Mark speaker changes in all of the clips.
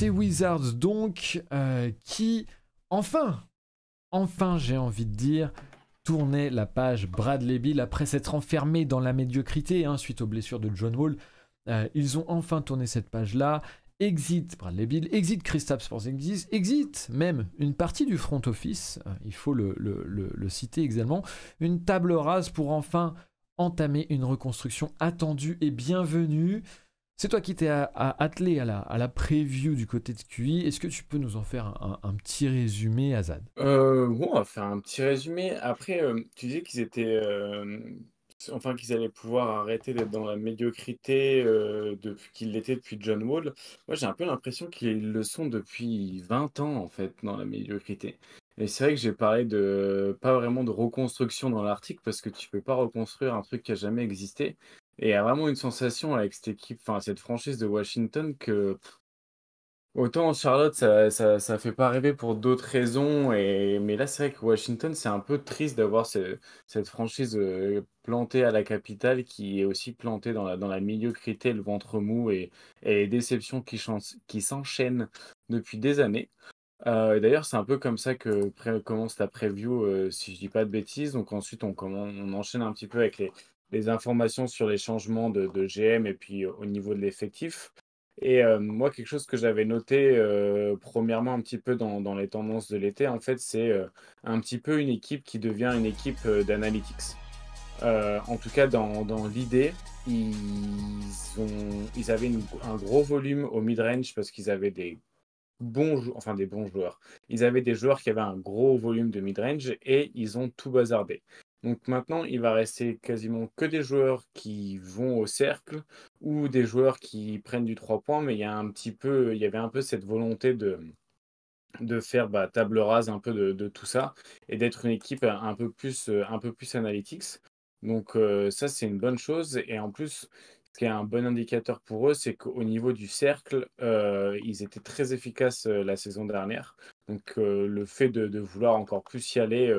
Speaker 1: ces Wizards donc qui, enfin, j'ai envie de dire, tournaient la page Bradley Beal après s'être enfermés dans la médiocrité suite aux blessures de John Wall. Ils ont enfin tourné cette page-là. Exit Bradley Beal, exit Kristaps Porzingis, exit même une partie du front office, il faut le citer également, une table rase pour enfin entamer une reconstruction attendue et bienvenue. C'est toi qui t'es attelé à la preview du côté de QI. Est-ce que tu peux nous en faire un petit résumé, Azad?
Speaker 2: Bon, on va faire un petit résumé. Après, tu disais qu'ils étaient, enfin qu'ils allaient pouvoir arrêter d'être dans la médiocrité depuis qu'ils l'étaient depuis John Wall. Moi, j'ai un peu l'impression qu'ils le sont depuis 20 ans, en fait, dans la médiocrité. Et c'est vrai que j'ai parlé de pas vraiment de reconstruction dans l'article parce que tu peux pas reconstruire un truc qui a jamais existé. Et il y a vraiment une sensation avec cette équipe, enfin cette franchise de Washington que autant Charlotte, ça fait pas rêver pour d'autres raisons, mais là, c'est vrai que Washington, c'est un peu triste d'avoir cette franchise plantée à la capitale qui est aussi plantée dans la médiocrité, le ventre mou et les déceptions qui s'enchaînent depuis des années. D'ailleurs, c'est un peu comme ça que commence ta preview, si je dis pas de bêtises. Donc ensuite, on enchaîne un petit peu avec les informations sur les changements de GM et puis au niveau de l'effectif. Et moi, quelque chose que j'avais noté, premièrement un petit peu dans les tendances de l'été, en fait, c'est un petit peu une équipe qui devient une équipe d'analytics. En tout cas, dans l'idée, ils avaient un gros volume au mid-range parce qu'ils avaient des bons joueurs. Ils avaient des joueurs qui avaient un gros volume de mid-range et ils ont tout bazardé. Donc maintenant, il va rester quasiment que des joueurs qui vont au cercle ou des joueurs qui prennent du 3 points, mais il y avait un peu cette volonté de faire table rase un peu de tout ça et d'être une équipe un peu plus analytics. Donc ça, c'est une bonne chose. Et en plus, ce qui est un bon indicateur pour eux, c'est qu'au niveau du cercle, ils étaient très efficaces la saison dernière. Donc le fait de vouloir encore plus y aller,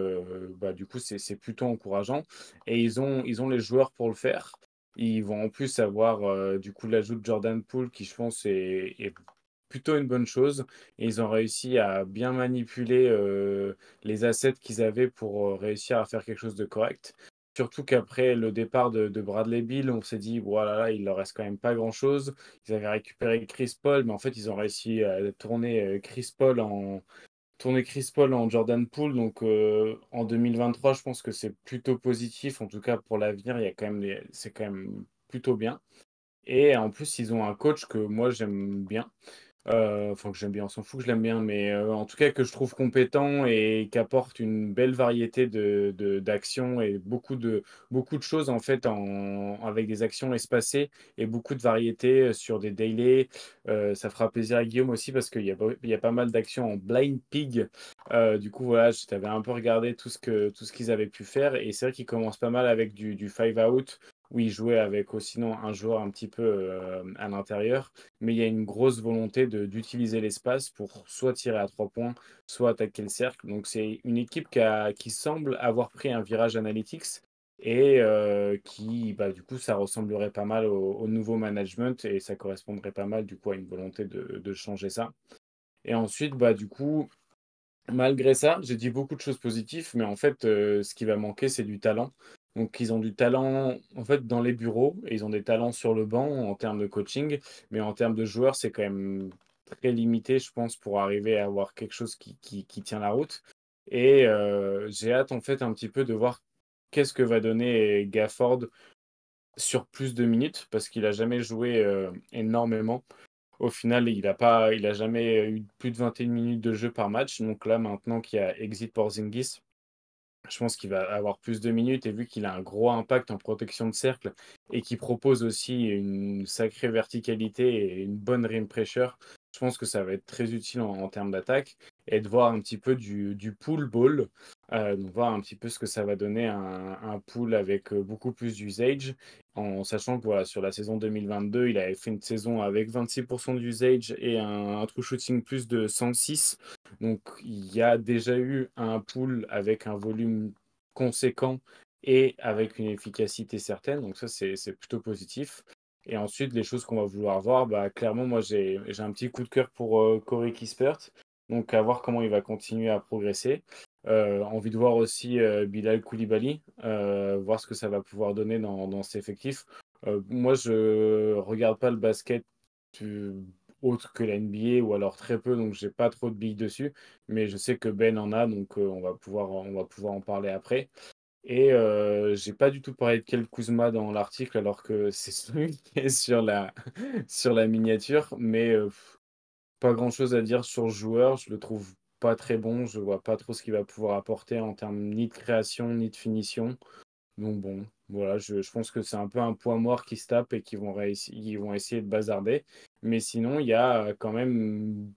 Speaker 2: du coup, c'est plutôt encourageant. Et ils ont les joueurs pour le faire. Ils vont en plus avoir du coup l'ajout de Jordan Poole qui, je pense, est plutôt une bonne chose. Et ils ont réussi à bien manipuler les assets qu'ils avaient pour réussir à faire quelque chose de correct. Surtout qu'après le départ de Bradley Beal, on s'est dit, voilà, il leur reste quand même pas grand-chose. Ils avaient récupéré Chris Paul, mais en fait, ils ont réussi à tourner Chris Paul en Jordan Poole. Donc en 2023, je pense que c'est plutôt positif. En tout cas, pour l'avenir, il y a quand même c'est quand même plutôt bien. Et en plus, ils ont un coach que moi, j'aime bien. Enfin que j'aime bien, on s'en fout que je l'aime bien, mais en tout cas que je trouve compétent et qui apporte une belle variété d'actions et beaucoup de choses en fait avec des actions espacées et beaucoup de variétés sur des daily. Ça fera plaisir à Guillaume aussi parce il y a pas mal d'actions en blind pig. Du coup voilà, je t'avais un peu regardé tout ce qu'ils avaient pu faire et c'est vrai qu'ils commencent pas mal avec du five out où ils jouaient avec aussi sinon un joueur un petit peu à l'intérieur, mais il y a une grosse volonté d'utiliser l'espace pour soit tirer à 3 points, soit attaquer le cercle. Donc c'est une équipe qui semble avoir pris un virage analytics et qui, du coup, ça ressemblerait pas mal au nouveau management et ça correspondrait pas mal, du coup, à une volonté de changer ça. Et ensuite, du coup, malgré ça, j'ai dit beaucoup de choses positives, mais en fait, ce qui va manquer, c'est du talent. Donc, ils ont du talent en fait dans les bureaux et ils ont des talents sur le banc en termes de coaching, mais en termes de joueurs, c'est quand même très limité, je pense, pour arriver à avoir quelque chose qui tient la route. Et j'ai hâte en fait un petit peu de voir qu'est-ce que va donner Gafford sur plus de minutes, parce qu'il a jamais joué énormément. Au final, il a jamais eu plus de 21 minutes de jeu par match. Donc là, maintenant qu'il y a Exit Porzingis, je pense qu'il va avoir plus de minutes. Et vu qu'il a un gros impact en protection de cercle et qu'il propose aussi une sacrée verticalité et une bonne rim pressure, je pense que ça va être très utile en termes d'attaque. Et de voir un petit peu du pool ball, donc voir un petit peu ce que ça va donner un pool avec beaucoup plus d'usage, en sachant que voilà, sur la saison 2022, il avait fait une saison avec 26% d'usage et un true shooting plus de 106. Donc il y a déjà eu un pool avec un volume conséquent et avec une efficacité certaine. Donc ça, c'est plutôt positif. Et ensuite, les choses qu'on va vouloir voir, bah, clairement, moi, j'ai un petit coup de cœur pour Corey Kispert. Donc, à voir comment il va continuer à progresser. Envie de voir aussi Bilal Koulibaly, voir ce que ça va pouvoir donner dans cet effectif. Moi, je regarde pas le basket euh, autre que la NBA ou alors très peu, donc j'ai pas trop de billes dessus. Mais je sais que Ben en a, donc on va pouvoir en parler après. Et j'ai pas du tout parlé de Kel Kuzma dans l'article, alors que c'est celui qui est sur la miniature. Mais pas grand-chose à dire sur le joueur. Je le trouve pas très bon. Je vois pas trop ce qu'il va pouvoir apporter en termes ni de création ni de finition. Donc bon, voilà, je pense que c'est un peu un point mort qui se tape et ils vont essayer de bazarder. Mais sinon, il y a quand même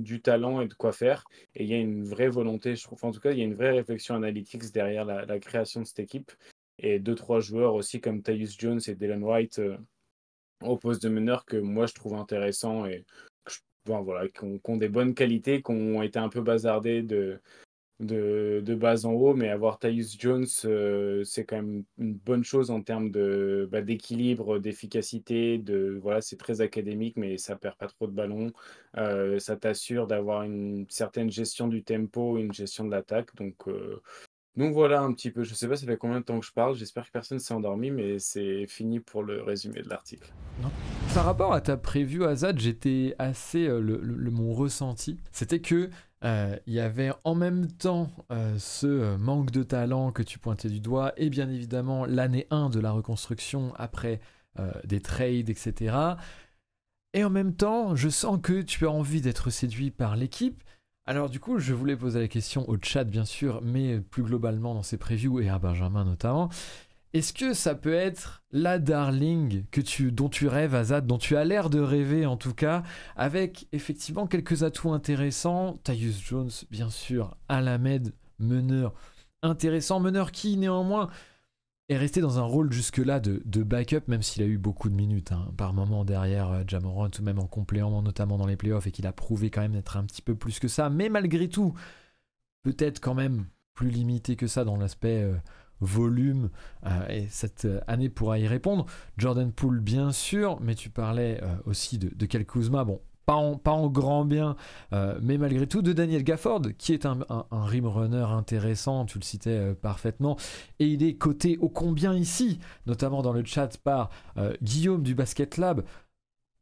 Speaker 2: du talent et de quoi faire. Et il y a une vraie volonté, je trouve. En tout cas, il y a une vraie réflexion analytics derrière la création de cette équipe. Et deux, trois joueurs aussi comme Tyus Jones et Dylan White au poste de meneur que moi je trouve intéressant et bon, voilà, qui ont des bonnes qualités, qui ont été un peu bazardés de bas en haut, mais avoir Tyus Jones, c'est quand même une bonne chose en termes d'équilibre, d'efficacité, voilà, c'est très académique, mais ça perd pas trop de ballons. Ça t'assure d'avoir une certaine gestion du tempo, une gestion de l'attaque. Donc voilà un petit peu. Je sais pas, ça fait combien de temps que je parle. J'espère que personne s'est endormi, mais c'est fini pour le résumé de l'article.
Speaker 1: Non. Par rapport à ta preview Azad, j'étais assez mon ressenti, c'était que il y avait en même temps ce manque de talent que tu pointais du doigt et bien évidemment l'année 1 de la reconstruction après des trades, etc. Et en même temps, je sens que tu as envie d'être séduit par l'équipe. Alors du coup, je voulais poser la question au chat bien sûr, mais plus globalement dans ces previews et à Benjamin notamment. Est-ce que ça peut être la darling dont tu rêves, Azad, dont tu as l'air de rêver en tout cas, avec effectivement quelques atouts intéressants, Tyus Jones bien sûr, Al-Hamed, meneur intéressant, meneur qui néanmoins est resté dans un rôle jusque-là de backup, même s'il a eu beaucoup de minutes par moment derrière Ja Morant, ou même en complément, notamment dans les playoffs, et qu'il a prouvé quand même d'être un petit peu plus que ça, mais malgré tout, peut-être quand même plus limité que ça dans l'aspect volume, et cette année pourra y répondre. Jordan Poole, bien sûr, mais tu parlais aussi de Kyle Kuzma, bon, pas en grand bien, mais malgré tout de Daniel Gafford, qui est un rim runner intéressant, tu le citais parfaitement, et il est coté ô combien ici, notamment dans le chat par Guillaume du Basket Lab,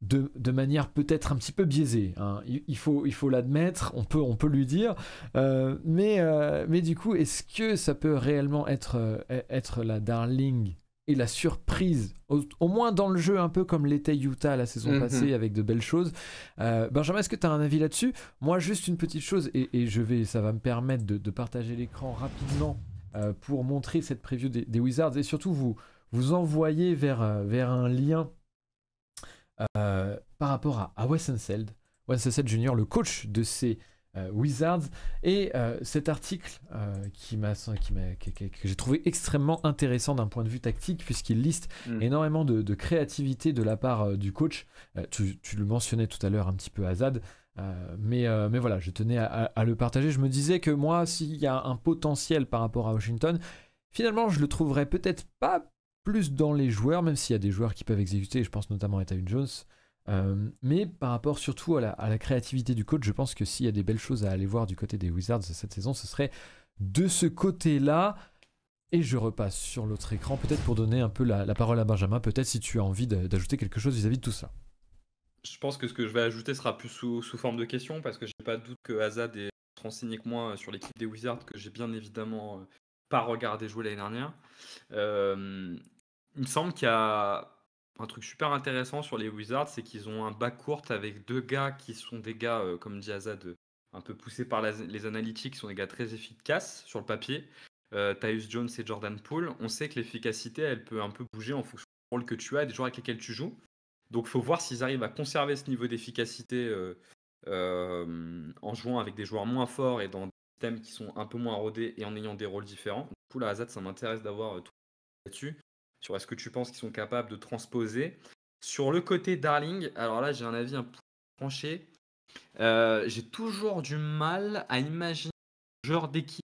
Speaker 1: de manière peut-être un petit peu biaisée, hein. Il faut l'admettre, on peut lui dire, mais du coup, est-ce que ça peut réellement être la darling et la surprise, au moins dans le jeu, un peu comme l'était Utah la saison passée avec de belles choses. Benjamin, est-ce que tu as un avis là-dessus? Moi, juste une petite chose, et ça va me permettre de partager l'écran rapidement pour montrer cette preview des Wizards, et surtout vous envoyer vers un lien par rapport à Wes Unseld Jr., le coach de ces Wizards, et cet article que j'ai trouvé extrêmement intéressant d'un point de vue tactique, puisqu'il liste énormément de créativité de la part du coach. Tu le mentionnais tout à l'heure un petit peu, Azad, mais voilà, je tenais à le partager. Je me disais que moi, s'il y a un potentiel par rapport à Washington, finalement, je le trouverais peut-être pas plus dans les joueurs, même s'il y a des joueurs qui peuvent exécuter, je pense notamment à Tyus Jones, mais par rapport surtout à la créativité du coach, je pense que s'il y a des belles choses à aller voir du côté des Wizards cette saison, ce serait de ce côté-là. Et je repasse sur l'autre écran, peut-être pour donner un peu la parole à Benjamin, peut-être si tu as envie d'ajouter quelque chose vis-à-vis de tout ça.
Speaker 3: Je pense que ce que je vais ajouter sera plus sous forme de question, parce que j'ai pas de doute que Azad est renseigné que moi sur l'équipe des Wizards, que j'ai bien évidemment pas regardé jouer l'année dernière. Il me semble qu'il y a un truc super intéressant sur les Wizards, c'est qu'ils ont un backcourt avec deux gars qui sont des gars, comme dit Azad, un peu poussés par les analytiques, qui sont des gars très efficaces sur le papier. Tyus Jones et Jordan Poole. On sait que l'efficacité, elle peut un peu bouger en fonction du rôle que tu as et des joueurs avec lesquels tu joues. Donc il faut voir s'ils arrivent à conserver ce niveau d'efficacité en jouant avec des joueurs moins forts et dans des systèmes qui sont un peu moins rodés et en ayant des rôles différents. Du coup, là, Azad, ça m'intéresse d'avoir tout là-dessus, sur est-ce que tu penses qu'ils sont capables de transposer. Sur le côté Darling, alors là, j'ai un avis un peu tranché. J'ai toujours du mal à imaginer un genre d'équipe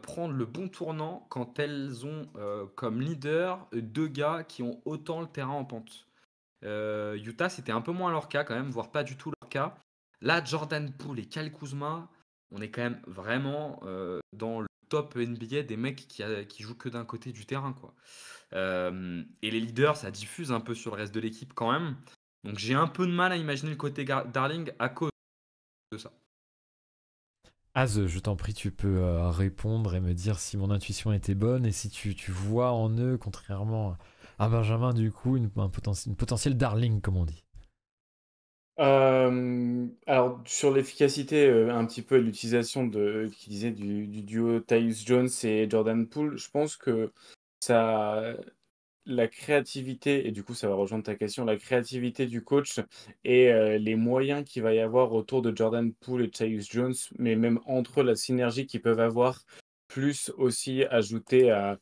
Speaker 3: prendre le bon tournant quand elles ont comme leader deux gars qui ont autant le terrain en pente. Utah, c'était un peu moins leur cas quand même, voire pas du tout leur cas. Là, Jordan Poole et Kyle Kuzma, on est quand même vraiment dans le top NBA des mecs qui jouent que d'un côté du terrain, quoi. Et les leaders, ça diffuse un peu sur le reste de l'équipe quand même. Donc j'ai un peu de mal à imaginer le côté Darling à cause de ça.
Speaker 1: Az, je t'en prie, tu peux répondre et me dire si mon intuition était bonne et si tu vois en eux, contrairement à Benjamin, du coup, une potentielle darling, comme on dit.
Speaker 2: Alors sur l'efficacité, un petit peu l'utilisation qui disait du duo Tyus Jones et Jordan Poole, je pense que ça la créativité et du coup ça va rejoindre ta question, la créativité du coach et les moyens qu'il va y avoir autour de Jordan Poole et Tyus Jones, mais même entre eux, la synergie qu'ils peuvent avoir, plus aussi ajouter à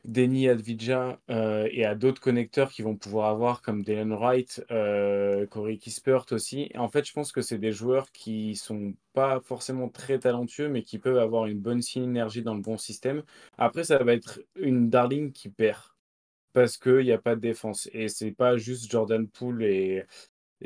Speaker 2: Denny Advidja et à d'autres connecteurs qui vont pouvoir avoir comme Dylan Wright, Corey Kispert aussi. Et en fait, je pense que c'est des joueurs qui sont pas forcément très talentueux, mais qui peuvent avoir une bonne synergie dans le bon système. Après, ça va être une Darling qui perd parce qu'il n'y a pas de défense. Et c'est pas juste Jordan Poole et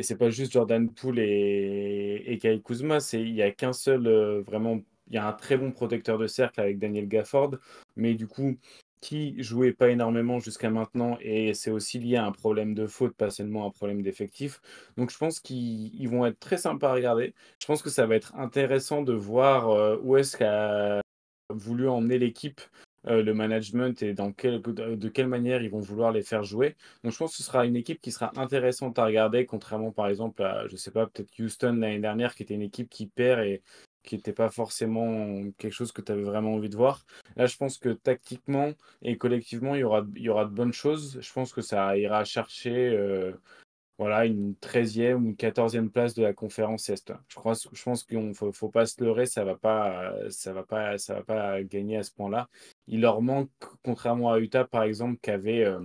Speaker 2: c'est pas juste Jordan Poole et Kyle Kuzma, il y a qu'un seul vraiment, il y a un très bon protecteur de cercle avec Daniel Gafford, mais du coup, qui jouait pas énormément jusqu'à maintenant, et c'est aussi lié à un problème de faute, pas seulement un problème d'effectif. Donc je pense qu'ils vont être très sympas à regarder. Je pense que ça va être intéressant de voir où est-ce qu'a voulu emmener l'équipe. Le management et de quelle manière ils vont vouloir les faire jouer. Donc je pense que ce sera une équipe qui sera intéressante à regarder, contrairement par exemple à, je sais pas, peut-être Houston l'année dernière, qui était une équipe qui perd et qui n'était pas forcément quelque chose que tu avais vraiment envie de voir. Là, je pense que tactiquement et collectivement, il y aura de bonnes choses. Je pense que ça ira chercher voilà, une 13e ou une 14e place de la conférence Est. Je pense qu'il ne faut pas se leurrer, ça va pas gagner à ce point-là. Il leur manque, contrairement à Utah, par exemple, qui avait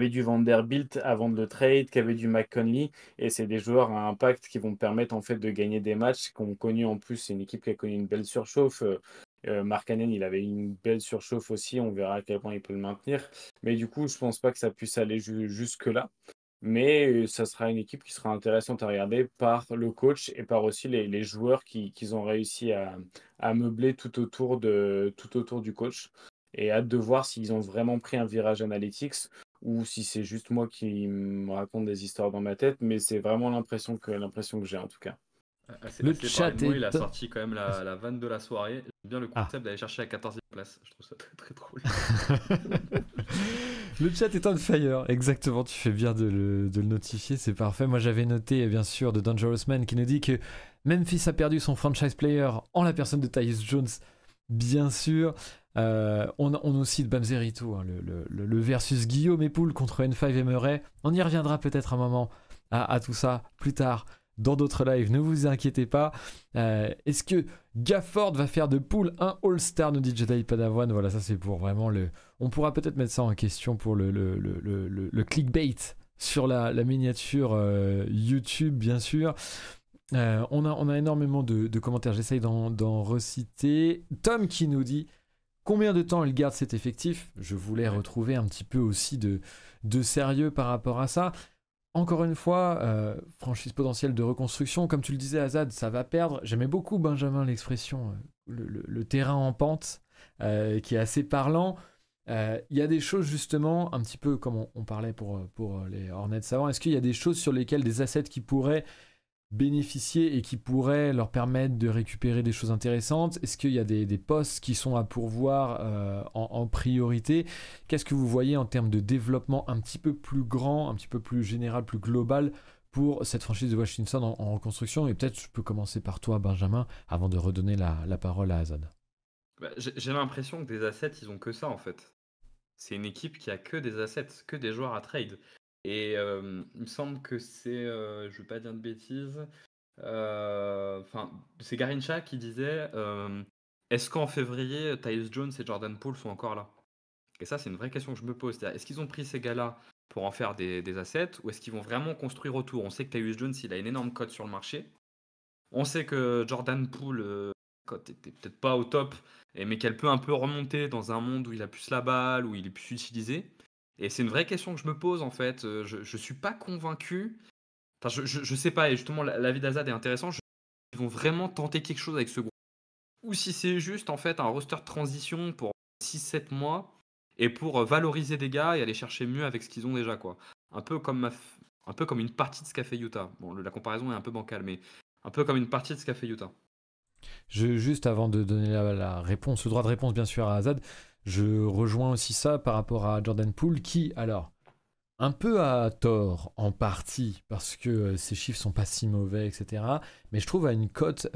Speaker 2: du Vanderbilt avant de le trade, qui avait du McConley, et c'est des joueurs à impact qui vont permettre en fait de gagner des matchs, qui ont connu en plus, c'est une équipe qui a connu une belle surchauffe. Markkanen, il avait une belle surchauffe aussi, on verra à quel point il peut le maintenir. Mais du coup, je pense pas que ça puisse aller jusque-là. Mais ça sera une équipe qui sera intéressante à regarder par le coach et par aussi les joueurs qu'ils ont réussi à meubler tout autour du coach. Et hâte de voir s'ils ont vraiment pris un virage analytics ou si c'est juste moi qui me raconte des histoires dans ma tête, mais c'est vraiment l'impression que j'ai en tout cas.
Speaker 1: Le
Speaker 3: Assez pareil.
Speaker 1: chat
Speaker 3: Moi, il a
Speaker 1: est...
Speaker 3: sorti quand même la vanne de la soirée. J'aime bien le
Speaker 1: Ah.
Speaker 3: concept d'aller chercher la 14e place. Je trouve ça très très drôle.
Speaker 1: Le chat est on fire, exactement, tu fais bien de le notifier, c'est parfait. Moi j'avais noté bien sûr de Dangerous Man qui nous dit que Memphis a perdu son franchise player en la personne de Tyus Jones, bien sûr. On nous cite Bamzerito, hein, le versus Guillaume et Poul contre N5 et Murray. On y reviendra peut-être un moment à tout ça plus tard dans d'autres lives, ne vous inquiétez pas. Est-ce que Gafford va faire de Poole un All-Star, nous dit Jedi Padawan. Voilà, ça c'est pour vraiment le... On pourra peut-être mettre ça en question pour le clickbait sur la miniature YouTube, bien sûr. On a énormément de commentaires, j'essaye d'en reciter. Tom qui nous dit combien de temps il garde cet effectif. Je voulais retrouver un petit peu aussi de sérieux par rapport à ça. Encore une fois, franchise potentielle de reconstruction, comme tu le disais Azad, ça va perdre. J'aimais beaucoup Benjamin l'expression, le terrain en pente, qui est assez parlant. Il y a des choses justement, un petit peu comme on parlait pour les Hornets avant, est-ce qu'il y a des choses sur lesquelles des assets qui pourraient bénéficier et qui pourraient leur permettre de récupérer des choses intéressantes? Est-ce qu'il y a des postes qui sont à pourvoir en priorité? Qu'est-ce que vous voyez en termes de développement un petit peu plus grand, un petit peu plus général, plus global pour cette franchise de Washington en reconstruction? Et peut-être je peux commencer par toi, Benjamin, avant de redonner la parole à Azad.
Speaker 3: J'ai l'impression que des assets, ils ont que ça en fait. C'est une équipe qui a que des assets, que des joueurs à trade. Et il me semble que c'est, je ne veux pas dire de bêtises, enfin, c'est Garincha qui disait est-ce qu'en février, Tyus Jones et Jordan Poole sont encore là? Et ça, c'est une vraie question que je me pose. C'est-à-dire, est-ce qu'ils ont pris ces gars-là pour en faire des assets ou est-ce qu'ils vont vraiment construire autour? On sait que Tyus Jones, il a une énorme cote sur le marché. On sait que Jordan Poole, cote était peut-être pas au top, mais qu'elle peut un peu remonter dans un monde où il a plus la balle, où il est plus utilisé. Et c'est une vraie question que je me pose en fait. Je suis pas convaincu. Enfin, je sais pas. Et justement, l'avis d'Azad est intéressant. Ils vont vraiment tenter quelque chose avec ce groupe. Ou si c'est juste en fait un roster de transition pour 6-7 mois et pour valoriser des gars et aller chercher mieux avec ce qu'ils ont déjà, quoi. Un peu comme, un peu comme une partie de ce qu'a fait Utah. Bon, la comparaison est un peu bancale, mais un peu comme une partie de ce qu'a fait Utah.
Speaker 1: Juste avant de donner la réponse, le droit de réponse bien sûr à Azad, je rejoins aussi ça par rapport à Jordan Poole qui, alors, un peu à tort en partie parce que ses chiffres sont pas si mauvais, etc. Mais je trouve à une cote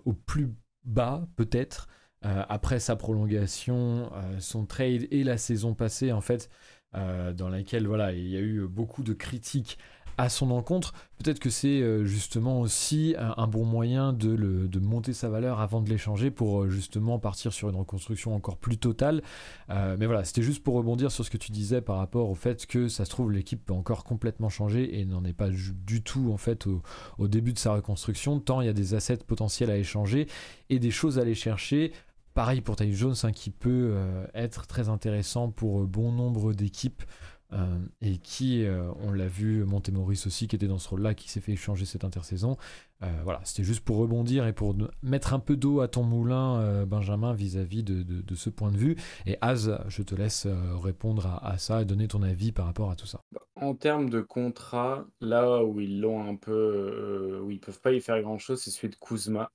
Speaker 1: au plus bas peut-être après sa prolongation, son trade et la saison passée en fait dans laquelle voilà il y a eu beaucoup de critiques à son encontre. Peut-être que c'est justement aussi un bon moyen de monter sa valeur avant de l'échanger pour justement partir sur une reconstruction encore plus totale. Mais voilà, c'était juste pour rebondir sur ce que tu disais par rapport au fait que ça se trouve l'équipe peut encore complètement changer et n'en est pas du tout en fait au début de sa reconstruction, tant il y a des assets potentiels à échanger et des choses à aller chercher. Pareil pour Tyus Jones qui peut être très intéressant pour bon nombre d'équipes. Et qui, on l'a vu, Montemoris aussi, qui était dans ce rôle-là, qui s'est fait échanger cette intersaison. Voilà, c'était juste pour rebondir et pour mettre un peu d'eau à ton moulin, Benjamin, vis-à-vis de ce point de vue. Et Az, je te laisse répondre à ça et donner ton avis par rapport à tout ça.
Speaker 2: En termes de contrat, là où ils l'ont un peu, où ils peuvent pas y faire grand-chose, c'est celui de Kuzma,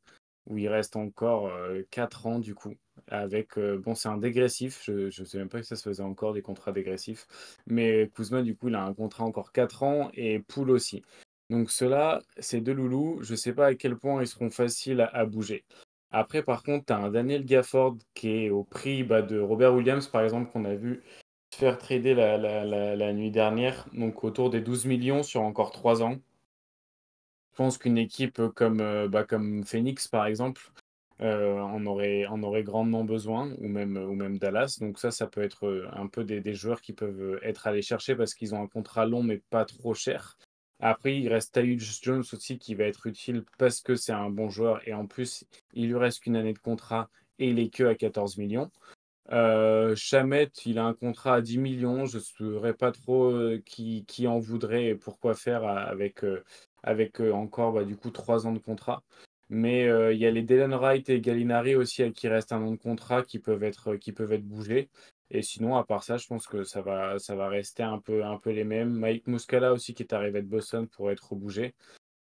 Speaker 2: où il reste encore 4 ans du coup. Avec, bon, c'est un dégressif, je sais même pas que ça se faisait encore des contrats dégressifs, mais Kuzma, du coup, il a un contrat encore 4 ans et Poole aussi. Donc ceux-là, ces deux loulous, je sais pas à quel point ils seront faciles à bouger. Après, par contre, tu as un Daniel Gafford qui est au prix de Robert Williams, par exemple, qu'on a vu se faire trader la nuit dernière, donc autour des 12 millions sur encore 3 ans. Je pense qu'une équipe comme Phoenix, par exemple, en aurait grandement besoin, ou même Dallas. Donc ça peut être un peu des joueurs qui peuvent être allés chercher parce qu'ils ont un contrat long mais pas trop cher. Après, il reste Tyus Jones aussi qui va être utile parce que c'est un bon joueur et en plus, il lui reste qu'une année de contrat et il est que à 14 millions. Shamet, il a un contrat à 10 millions. Je ne saurais pas trop qui en voudrait et pourquoi faire avec encore du coup 3 ans de contrat. Mais il y a les Dylan Wright et Gallinari aussi à qui reste un an de contrat qui peuvent être bougés. Et sinon, à part ça, je pense que ça va rester un peu les mêmes. Mike Muscala aussi qui est arrivé de Boston pour être bougé.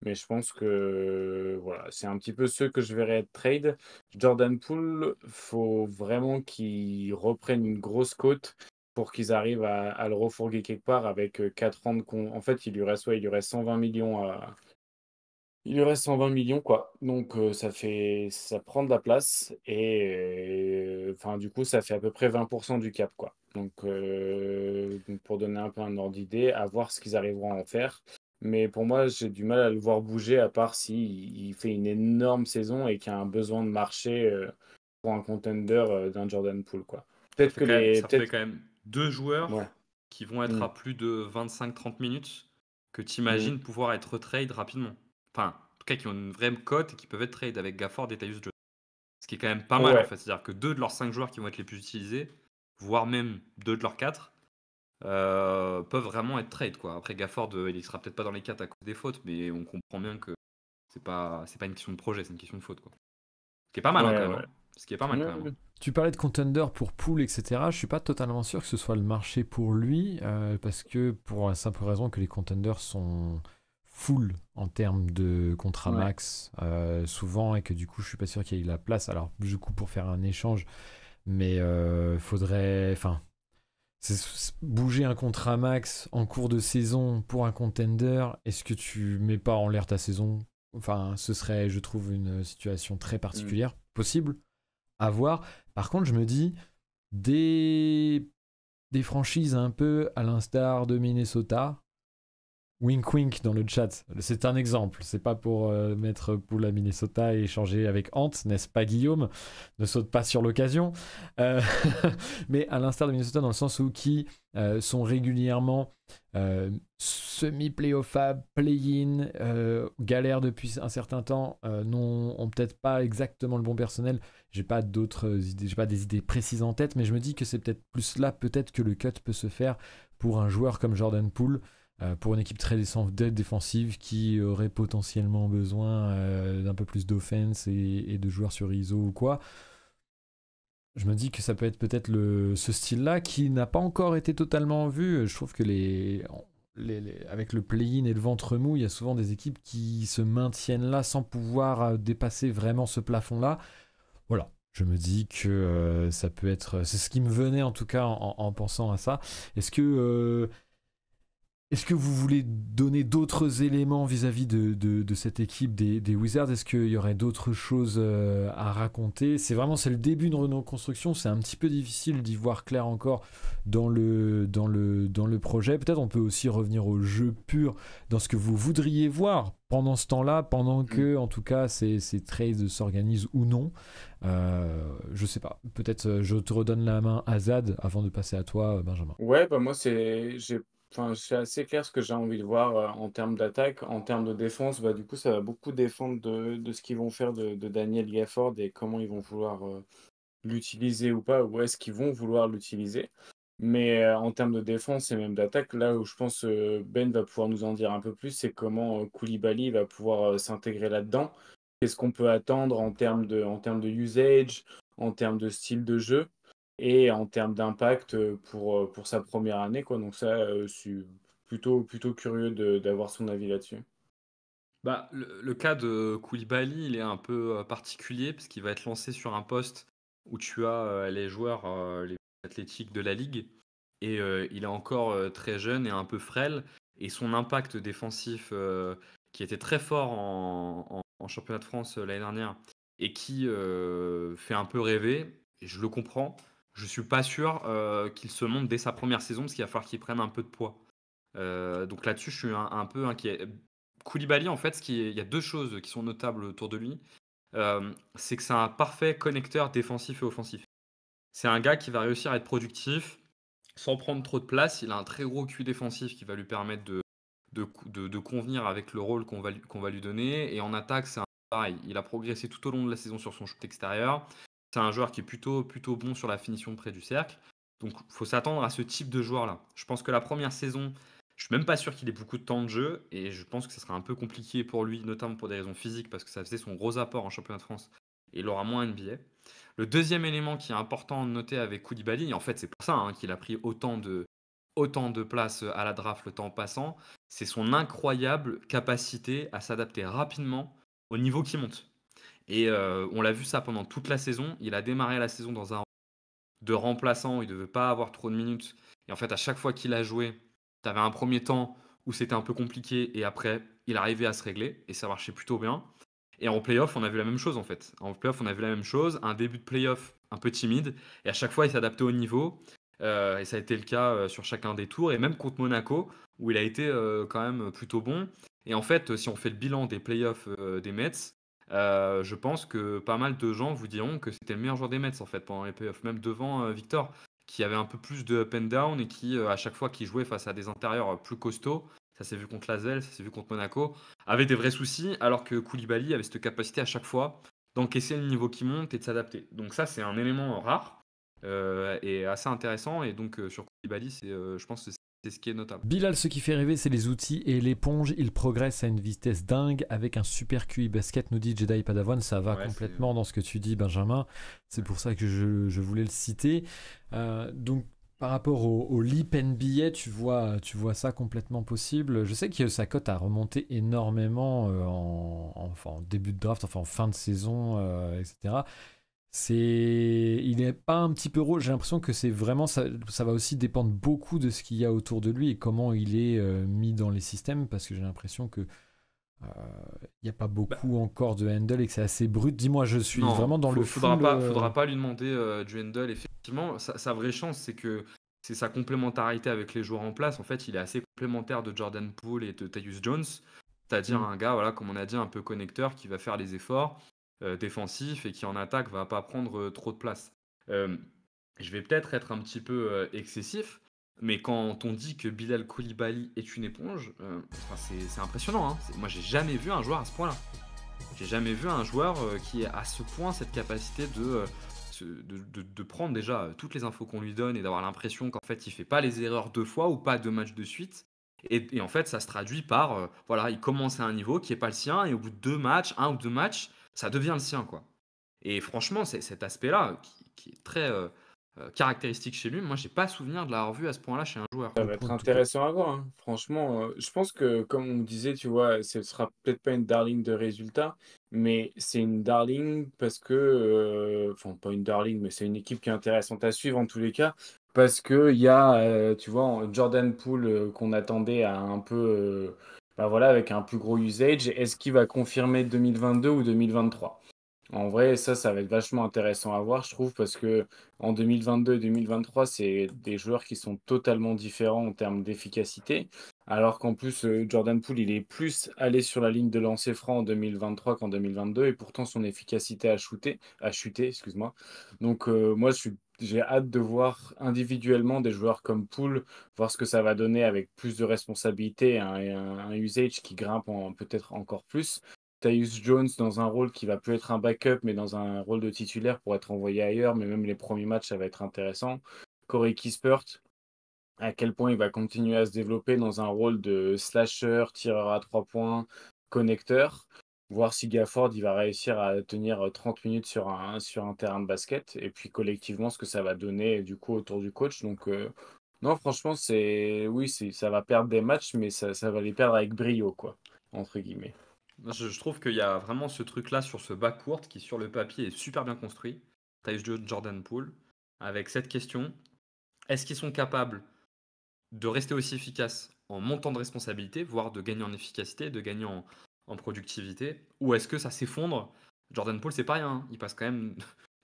Speaker 2: Mais je pense que voilà, c'est un petit peu ceux que je verrais être trade. Jordan Poole, faut vraiment qu'ils reprennent une grosse cote pour qu'ils arrivent à le refourguer quelque part avec 4 ans de En fait, il lui reste 120 millions il lui reste 120 millions quoi. Donc ça prend de la place et enfin du coup ça fait à peu près 20% du cap quoi. Donc, pour donner un peu un ordre d'idée, à voir ce qu'ils arriveront à en faire. Mais pour moi, j'ai du mal à le voir bouger à part s'il fait une énorme saison et qu'il y a un besoin de marché pour un contender d'un Jordan Poole quoi.
Speaker 3: Ça
Speaker 2: Peut-être
Speaker 3: fait
Speaker 2: que
Speaker 3: quand même,
Speaker 2: les
Speaker 3: ça fait
Speaker 2: peut-être
Speaker 3: quand même deux
Speaker 2: ouais.
Speaker 3: joueurs qui vont être
Speaker 2: Mm.
Speaker 3: à plus de 25-30 minutes que tu
Speaker 2: Mm.
Speaker 3: imagines pouvoir être trade rapidement. Enfin, en tout cas, qui ont une vraie cote et qui peuvent être trade avec Gafford et Tyus Jones. Ce qui est quand même pas mal en
Speaker 2: Ouais.
Speaker 3: fait. C'est-à-dire que 2 de leurs 5 joueurs qui vont être les plus utilisés, voire même 2 de leurs 4, peuvent vraiment être trade quoi. Après Gafford, il sera peut-être pas dans les 4 à cause des fautes, mais on comprend bien que c'est pas une question de projet, c'est une question de faute quoi. Ce qui est pas mal hein,
Speaker 2: Ouais,
Speaker 3: quand même.
Speaker 2: ouais.
Speaker 3: Hein. Ce qui est pas mal quand même. Hein.
Speaker 1: Tu parlais de contender pour Poole, etc. Je suis pas totalement sûr que ce soit le marché pour lui, parce que pour la simple raison que les contenders sont full en termes de contrat
Speaker 2: Ouais.
Speaker 1: max souvent et que du coup je suis pas sûr qu'il y ait la place. Alors du coup pour faire un échange, mais faudrait, enfin, bouger un contrat max en cours de saison pour un contender. Est-ce que tu mets pas en l'air ta saison? Enfin, ce serait, je trouve, une situation très
Speaker 2: Mm.
Speaker 1: particulière, possible à voir. Par contre, je me dis, des franchises un peu à l'instar de Minnesota, wink wink dans le chat, c'est un exemple, c'est pas pour mettre Poole à Minnesota et échanger avec Ant, n'est-ce pas Guillaume? Ne saute pas sur l'occasion. Euh, mais à l'instar de Minnesota dans le sens où qui sont régulièrement semi-playoffable, play-in, galèrent depuis un certain temps, ont peut-être pas exactement le bon personnel. J'ai pas d'autres idées, j'ai pas des idées précises en tête, mais je me dis que c'est peut-être plus là peut-être que le cut peut se faire pour un joueur comme Jordan Poole, pour une équipe très défensive qui aurait potentiellement besoin d'un peu plus d'offense et de joueurs sur ISO ou quoi. Je me dis que ça peut être peut-être ce style-là qui n'a pas encore été totalement vu. Je trouve que avec le play-in et le ventre mou, il y a souvent des équipes qui se maintiennent là sans pouvoir dépasser vraiment ce plafond-là. Voilà, je me dis que ça peut être... C'est ce qui me venait en tout cas en pensant à ça. Est-ce que vous voulez donner d'autres éléments vis-à-vis de cette équipe des Wizards? Est-ce qu'il y aurait d'autres choses à raconter? C'est le début de reconstruction, c'est un petit peu difficile d'y voir clair encore dans le projet. Peut-être on peut aussi revenir au jeu pur, dans ce que vous voudriez voir pendant ce temps-là, pendant que, en tout cas, ces trades s'organisent ou non. Je sais pas. Peut-être je te redonne la main à Zad avant de passer à toi, Benjamin.
Speaker 2: Ouais, bah moi, c'est assez clair ce que j'ai envie de voir en termes d'attaque. En termes de défense, bah, du coup, ça va beaucoup dépendre de ce qu'ils vont faire de Daniel Gafford et comment ils vont vouloir l'utiliser ou pas, ou est-ce qu'ils vont vouloir l'utiliser. Mais en termes de défense et même d'attaque, là où je pense Ben va pouvoir nous en dire un peu plus, c'est comment Koulibaly va pouvoir s'intégrer là-dedans. Qu'est-ce qu'on peut attendre en termes de usage, en termes de style de jeu et en termes d'impact pour sa première année, quoi. Donc ça, je suis plutôt curieux d'avoir son avis là-dessus.
Speaker 3: Bah, le cas de Koulibaly, il est un peu particulier parce qu'il va être lancé sur un poste où tu as les joueurs les plus athlétiques de la ligue et il est encore très jeune et un peu frêle et son impact défensif qui était très fort en championnat de France l'année dernière et qui fait un peu rêver, et je le comprends, je suis pas sûr qu'il se monte dès sa première saison parce qu'il va falloir qu'il prenne un peu de poids. Donc là-dessus, je suis un peu inquiet. Koulibaly, en fait, il y a deux choses qui sont notables autour de lui. C'est que c'est un parfait connecteur défensif et offensif. C'est un gars qui va réussir à être productif sans prendre trop de place. Il a un très gros QI défensif qui va lui permettre de convenir avec le rôle qu'on va lui donner. Et en attaque, c'est pareil. Il a progressé tout au long de la saison sur son shoot extérieur. C'est un joueur qui est plutôt bon sur la finition près du cercle. Donc, il faut s'attendre à ce type de joueur-là. Je pense que la première saison, je suis même pas sûr qu'il ait beaucoup de temps de jeu et je pense que ce sera un peu compliqué pour lui, notamment pour des raisons physiques, parce que ça faisait son gros apport en championnat de France et il aura moins NBA. Le deuxième élément qui est important de noter avec Koulibaly, et en fait c'est pour ça qu'il a pris autant de place à la draft le temps passant, c'est son incroyable capacité à s'adapter rapidement au niveau qui monte. Et on l'a vu ça pendant toute la saison. Il a démarré la saison dans un rôle de remplaçant où il ne devait pas avoir trop de minutes. Et en fait, à chaque fois qu'il a joué, tu avais un premier temps où c'était un peu compliqué et après, il arrivait à se régler et ça marchait plutôt bien. Et en playoff, on a vu la même chose en fait. En playoff, on a vu la même chose. Un début de playoff un peu timide et à chaque fois, il s'adaptait au niveau. Et ça a été le cas sur chacun des tours. Et même contre Monaco, où il a été quand même plutôt bon. Et en fait, si on fait le bilan des playoffs des Mets, je pense que pas mal de gens vous diront que c'était le meilleur joueur des Mets en fait pendant les playoffs, même devant Victor, qui avait un peu plus de up and down et qui, à chaque fois qu'il jouait face à des intérieurs plus costauds, ça s'est vu contre Lasvel, ça s'est vu contre Monaco, avait des vrais soucis, alors que Koulibaly avait cette capacité à chaque fois d'encaisser le niveau qui monte et de s'adapter. Donc ça, c'est un élément rare et assez intéressant. Et donc sur Koulibaly, je pense que c'est ce qui est notable.
Speaker 1: Bilal, ce qui fait rêver, c'est les outils et l'éponge. Il progresse à une vitesse dingue avec un super QI basket, nous dit Jedi Padawan. Ça va complètement dans ce que tu dis, Benjamin. C'est pour ça que je voulais le citer. Donc, par rapport au leap NBA, tu vois ça complètement possible. Je sais que sa cote a remonté énormément en début de draft, enfin en fin de saison, etc. Il n'est pas un petit peu rôle. J'ai l'impression que c'est vraiment ça va aussi dépendre beaucoup de ce qu'il y a autour de lui et comment il est mis dans les systèmes, parce que j'ai l'impression que il n'y a pas beaucoup encore de handle et que c'est assez brut. Dis-moi, je suis vraiment dans le
Speaker 3: faudra pas lui demander du handle. Effectivement, sa vraie chance, c'est que c'est sa complémentarité avec les joueurs en place. En fait, il est assez complémentaire de Jordan Poole et de Tyus Jones, c'est-à-dire un gars, voilà, comme on a dit, un peu connecteur qui va faire les efforts défensif et qui en attaque va pas prendre trop de place. Je vais peut-être être un petit peu excessif, mais quand on dit que Bilal Koulibaly est une éponge, c'est impressionnant. Hein. Moi, j'ai jamais vu un joueur à ce point-là. J'ai jamais vu un joueur qui ait à ce point cette capacité de de prendre déjà toutes les infos qu'on lui donne et d'avoir l'impression qu'en fait, il fait pas les erreurs 2 fois ou pas 2 matchs de suite. Et en fait, ça se traduit par, voilà, il commence à un niveau qui est pas le sien et au bout de 2 matchs, 1 ou 2 matchs, ça devient le sien, quoi. Et franchement, c'est cet aspect-là qui est très, caractéristique chez lui. Moi, j'ai pas souvenir de l'avoir vu à ce point-là chez un joueur.
Speaker 2: Ça
Speaker 1: Au
Speaker 2: va
Speaker 1: point
Speaker 2: être
Speaker 1: de tout cas.
Speaker 2: intéressant à voir, hein. Franchement, je pense que, comme on disait, tu vois, ce sera peut-être pas une darling de résultats, mais c'est une darling parce que, enfin, pas une darling, mais c'est une équipe qui est intéressante à suivre en tous les cas, parce que il y a, tu vois, Jordan Poole qu'on attendait à un peu, bah voilà, avec un plus gros usage. Est-ce qu'il va confirmer 2022 ou 2023? En vrai, ça va être vachement intéressant à voir, je trouve, parce que en 2022 et 2023, c'est des joueurs qui sont totalement différents en termes d'efficacité. Alors qu'en plus, Jordan Poole, il est plus allé sur la ligne de lancer franc en 2023 qu'en 2022, et pourtant son efficacité a chuté, excuse-moi. Donc, moi, j'ai hâte de voir individuellement des joueurs comme Poole, voir ce que ça va donner avec plus de responsabilités et un usage qui grimpe peut-être encore plus. Tyus Jones dans un rôle qui va plus être un backup, mais dans un rôle de titulaire pour être envoyé ailleurs. Mais même les premiers matchs, ça va être intéressant. Corey Kispert, à quel point il va continuer à se développer dans un rôle de slasher, tireur à 3 points, connecteur. Voir si Gafford il va réussir à tenir 30 minutes sur un terrain de basket. Et puis collectivement, ce que ça va donner du coup autour du coach. Donc, non, franchement, oui, ça va perdre des matchs, mais ça va les perdre avec brio, quoi, entre guillemets.
Speaker 3: Moi, je trouve qu'il y a vraiment ce truc-là sur ce backcourt qui, sur le papier, est super bien construit. Tyus Jones, Jordan Poole, avec cette question, est-ce qu'ils sont capables de rester aussi efficaces en montant de responsabilité, voire de gagner en efficacité, de gagner en productivité, ou est-ce que ça s'effondre? Jordan Poole, c'est pas rien, hein. Il passe quand même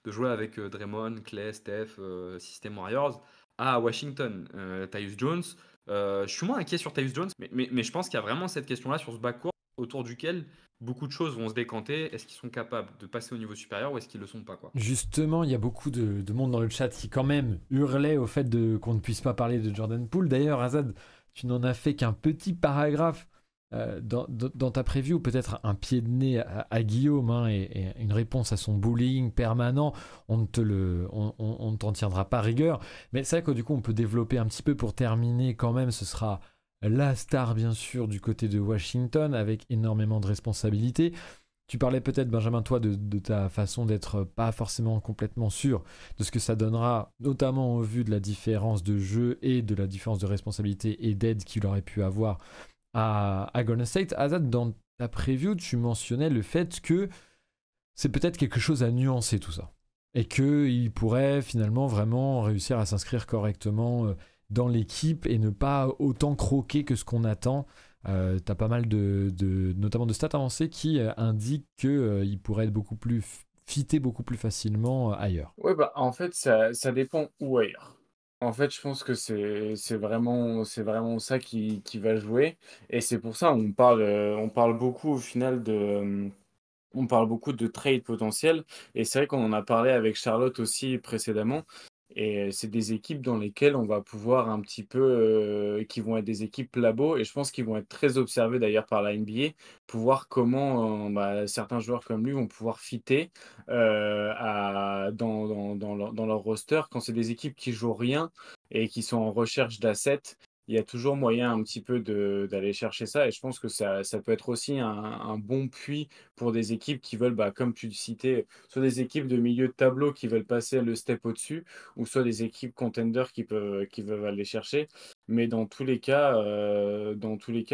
Speaker 3: de jouer avec Draymond, Clay, Steph, System Warriors, à Washington. Tyus Jones, je suis moins inquiet sur Tyus Jones, mais je pense qu'il y a vraiment cette question-là sur ce backcourt autour duquel beaucoup de choses vont se décanter. Est-ce qu'ils sont capables de passer au niveau supérieur ou est-ce qu'ils le sont pas, quoi?
Speaker 1: Justement, il y a beaucoup de monde dans le chat qui quand même hurlait au fait qu'on ne puisse pas parler de Jordan Poole. D'ailleurs, Azad, tu n'en as fait qu'un petit paragraphe dans ta preview, peut-être un pied de nez à Guillaume, hein, et une réponse à son bullying permanent. On ne t'en tiendra pas rigueur. Mais c'est vrai que du coup, on peut développer un petit peu pour terminer quand même. Ce sera la star, bien sûr, du côté de Washington, avec énormément de responsabilités. Tu parlais peut-être, Benjamin, toi, de ta façon d'être pas forcément complètement sûr de ce que ça donnera, notamment au vu de la différence de jeu et de la différence de responsabilité et d'aide qu'il aurait pu avoir à Golden State. Azad, dans ta preview, tu mentionnais le fait que c'est peut-être quelque chose à nuancer tout ça. Et qu'il pourrait finalement vraiment réussir à s'inscrire correctement dans l'équipe et ne pas autant croquer que ce qu'on attend. T'as pas mal notamment de stats avancées qui indiquent qu'il pourrait être beaucoup plus fité beaucoup plus facilement ailleurs.
Speaker 2: Ouais, bah, en fait, ça dépend où ailleurs. En fait, je pense que c'est vraiment ça qui va jouer. Et c'est pour ça on parle beaucoup au final on parle beaucoup de trade potentiel. Et c'est vrai qu'on en a parlé avec Charlotte aussi précédemment. Et c'est des équipes dans lesquelles on va pouvoir un petit peu, qui vont être des équipes labo, et je pense qu'ils vont être très observés d'ailleurs par la NBA, pour voir comment bah, certains joueurs comme lui vont pouvoir fitter dans leur roster. Quand c'est des équipes qui jouent rien et qui sont en recherche d'assets, il y a toujours moyen un petit peu d'aller chercher ça, et je pense que ça peut être aussi un bon puits pour des équipes qui veulent, bah, comme tu le citais, soit des équipes de milieu de tableau qui veulent passer le step au-dessus, ou soit des équipes contenders qui peuvent aller chercher. Mais dans tous les cas,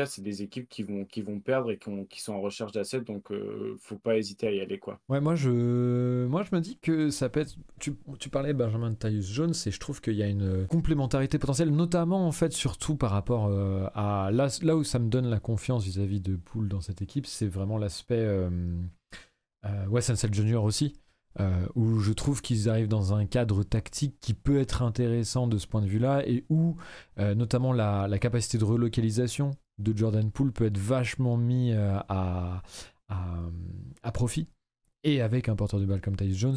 Speaker 2: c'est des équipes qui vont perdre et qui sont en recherche d'assets, donc faut pas hésiter à y aller, quoi.
Speaker 1: Ouais, moi je me dis que ça peut être. Tu parlais, Benjamin, de Tyus Jones, et je trouve qu'il y a une complémentarité potentielle, notamment en fait, surtout par rapport à là où ça me donne la confiance vis-à-vis de Poole dans cette équipe, c'est vraiment l'aspect Wes Unseld Jr. aussi. Où je trouve qu'ils arrivent dans un cadre tactique qui peut être intéressant de ce point de vue-là, et où notamment la capacité de relocalisation de Jordan Poole peut être vachement mis à profit. Et avec un porteur de balle comme Tyus Jones,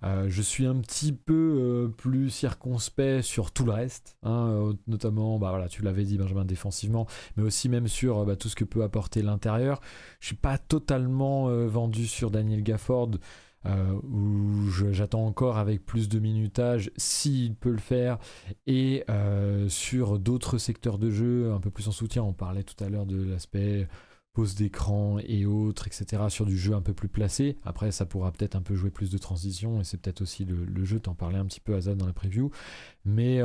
Speaker 1: je suis un petit peu plus circonspect sur tout le reste, hein, notamment, bah, voilà, tu l'avais dit, Benjamin, défensivement, mais aussi même sur tout ce que peut apporter l'intérieur. Je suis pas totalement vendu sur Daniel Gafford. où j'attends encore avec plus de minutage s'il peut le faire, et sur d'autres secteurs de jeu un peu plus en soutien. On parlait tout à l'heure de l'aspect pause d'écran et autres, etc., sur du jeu un peu plus placé. Après, ça pourra peut-être un peu jouer plus de transition, et c'est peut-être aussi le jeu, t'en parlais un petit peu, Azad, dans la preview. Mais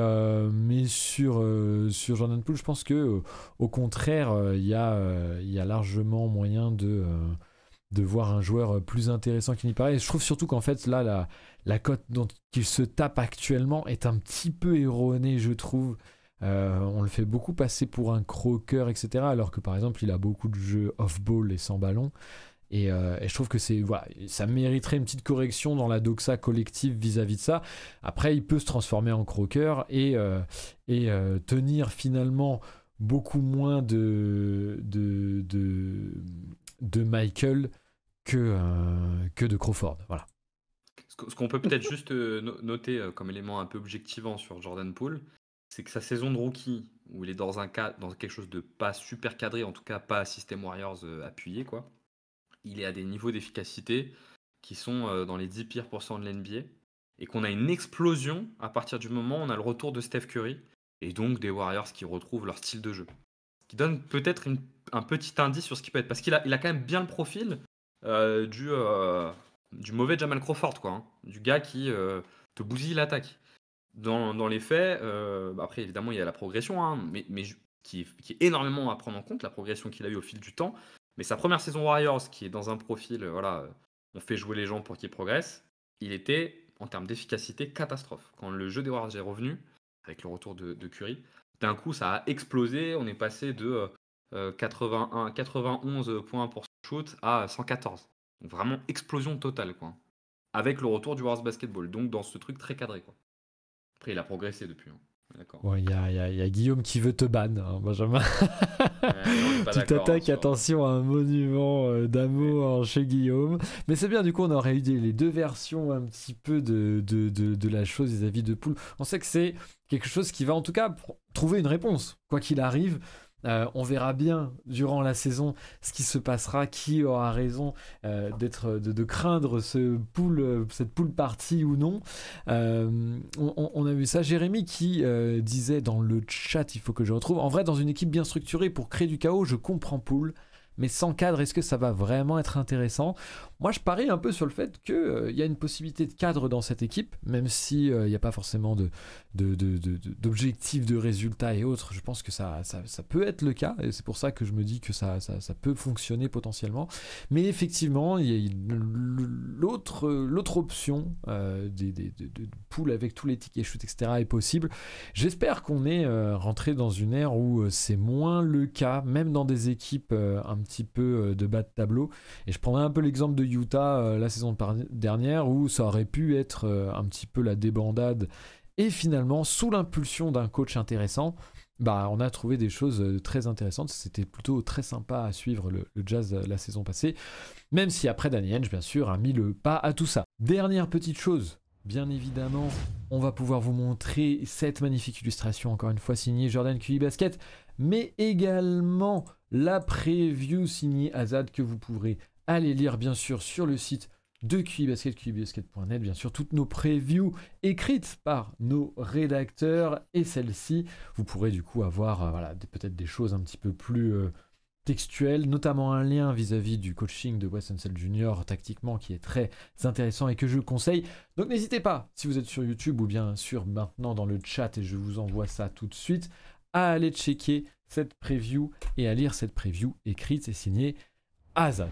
Speaker 1: sur Jordan Poole, je pense que au contraire, il y a largement moyen de voir un joueur plus intéressant qu'il n'y paraît. Et je trouve surtout qu'en fait, là, la cote dont il se tape actuellement est un petit peu erronée, je trouve. On le fait beaucoup passer pour un croqueur, etc. Alors que par exemple, il a beaucoup de jeux off-ball et sans ballon. Et je trouve que ça mériterait une petite correction dans la doxa collective vis-à-vis de ça. Après, il peut se transformer en croqueur et tenir finalement beaucoup moins de Michael que de Crawford. Voilà.
Speaker 3: Ce qu'on peut peut-être juste noter comme élément un peu objectivant sur Jordan Poole, c'est que sa saison de rookie, où il est dans quelque chose de pas super cadré, en tout cas pas System Warriors appuyé, quoi, il est à des niveaux d'efficacité qui sont dans les 10 pires % de l'NBA, et qu'on a une explosion à partir du moment où on a le retour de Steph Curry, et donc des Warriors qui retrouvent leur style de jeu. Ce qui donne peut-être un petit indice sur ce qui peut être, parce qu'il a quand même bien le profil du mauvais Jamal Crawford, quoi, hein, du gars qui te bousille l'attaque. Dans les faits, après évidemment il y a la progression, hein, mais qui est énormément à prendre en compte, la progression qu'il a eu au fil du temps. Mais sa première saison Warriors, qui est dans un profil, on fait jouer les gens pour qu'ils progressent, il était en termes d'efficacité catastrophe. Quand le jeu des Warriors est revenu, avec le retour de Curry, d'un coup ça a explosé, on est passé de 91 points pour shoot à 114. Donc vraiment explosion totale, quoi. Avec le retour du Warriors Basketball, donc dans ce truc très cadré, quoi. Après, il a progressé depuis. Hein. D'accord.
Speaker 1: Bon, il y a Guillaume qui veut te ban, hein, Benjamin. Tu t'attaques, attention, à un monument d'amour chez Guillaume. Mais c'est bien, du coup, on aurait eu les deux versions un petit peu de la chose vis-à-vis de Poole. On sait que c'est quelque chose qui va en tout cas trouver une réponse, quoi qu'il arrive. On verra bien durant la saison ce qui se passera, qui aura raison de craindre cette pool party ou non. On a vu ça. Jérémy qui disait dans le chat, il faut que je retrouve, en vrai dans une équipe bien structurée pour créer du chaos, je comprends Poole, mais sans cadre, est-ce que ça va vraiment être intéressant ? Moi, je parie un peu sur le fait qu'il y a une possibilité de cadre dans cette équipe, même s'il n'y a pas forcément d'objectifs de résultats et autres. Je pense que ça peut être le cas, et c'est pour ça que je me dis que ça peut fonctionner potentiellement. Mais effectivement, il y a l'autre option de Poole avec tous les tickets shoot, etc. est possible. J'espère qu'on est rentré dans une ère où c'est moins le cas, même dans des équipes un petit peu de bas de tableau. Et je prendrai un peu l'exemple de Utah la saison dernière, où ça aurait pu être un petit peu la débandade, et finalement sous l'impulsion d'un coach intéressant, on a trouvé des choses très intéressantes. C'était plutôt très sympa à suivre le Jazz la saison passée, même si après Danny Ainge bien sûr a mis le pas à tout ça. Dernière petite chose, bien évidemment, on va pouvoir vous montrer cette magnifique illustration, encore une fois signée Jordan QI Basket, mais également la preview signée Azad, que vous pourrez aller lire bien sûr sur le site de QI Basket, QIBasket.net, bien sûr toutes nos previews écrites par nos rédacteurs, et celle-ci vous pourrez du coup avoir peut-être des choses un petit peu plus textuelles, notamment un lien vis-à-vis du coaching de Wes Unseld Jr. tactiquement qui est très intéressant et que je conseille. Donc n'hésitez pas, si vous êtes sur YouTube ou bien sûr maintenant dans le chat, et je vous envoie ça tout de suite, à aller checker cette preview et à lire cette preview écrite et signée Azad.